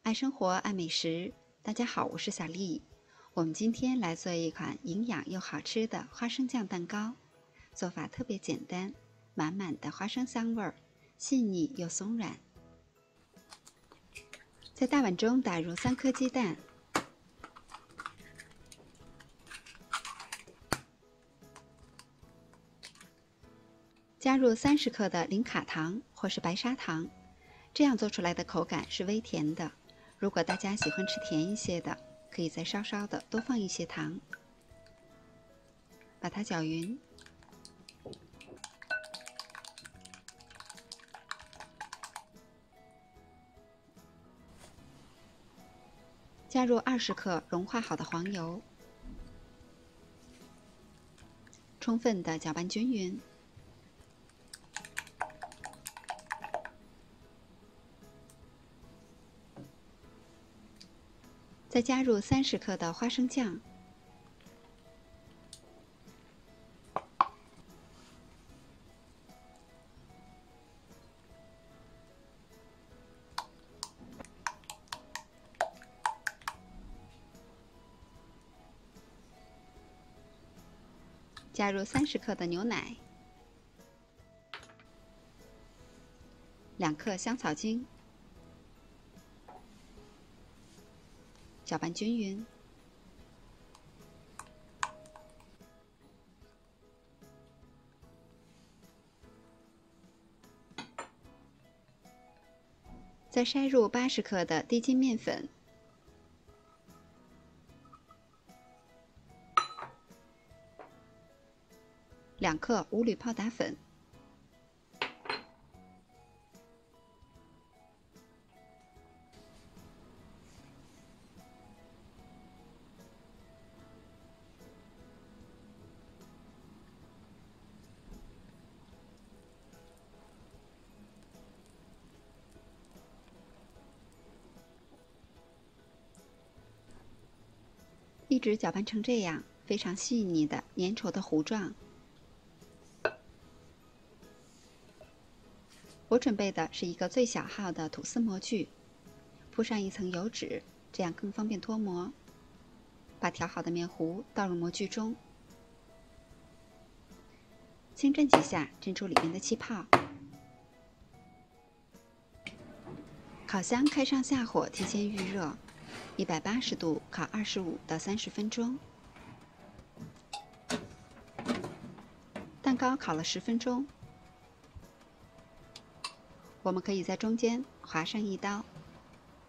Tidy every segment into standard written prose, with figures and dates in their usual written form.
爱生活，爱美食。大家好，我是小丽。我们今天来做一款营养又好吃的花生酱蛋糕，做法特别简单，满满的花生香味儿，细腻又松软。在大碗中打入3颗鸡蛋，加入30克的零卡糖或是白砂糖，这样做出来的口感是微甜的。如果大家喜欢吃甜一些的，可以再稍稍的多放一些糖。把它搅匀，加入20克融化好的黄油，充分的搅拌均匀。再加入30克的花生酱，加入30克的牛奶，2克香草精，搅拌均匀。再筛入80克的低筋面粉，2克无铝泡打粉，一直搅拌成这样非常细腻的粘稠的糊状。我准备的是一个最小号的吐司模具，铺上一层油纸，这样更方便脱模。把调好的面糊倒入模具中，轻震几下，震出里面的气泡。烤箱开上下火，提前预热，180度烤25到30分钟。蛋糕烤了10分钟，我们可以在中间划上一刀，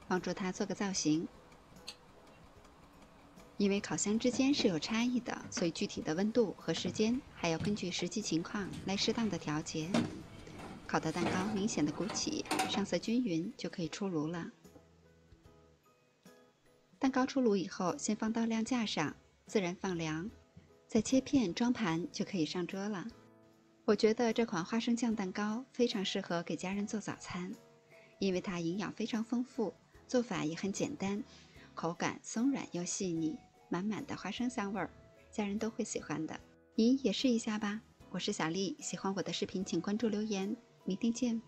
帮助它做个造型。因为烤箱之间是有差异的，所以具体的温度和时间还要根据实际情况来适当的调节。烤的蛋糕明显的鼓起，上色均匀，就可以出炉了。蛋糕出炉以后，先放到晾架上，自然放凉，再切片装盘就可以上桌了。我觉得这款花生酱蛋糕非常适合给家人做早餐，因为它营养非常丰富，做法也很简单，口感松软又细腻，满满的花生香味儿，家人都会喜欢的。你也试一下吧。我是小丽，喜欢我的视频请关注留言，明天见。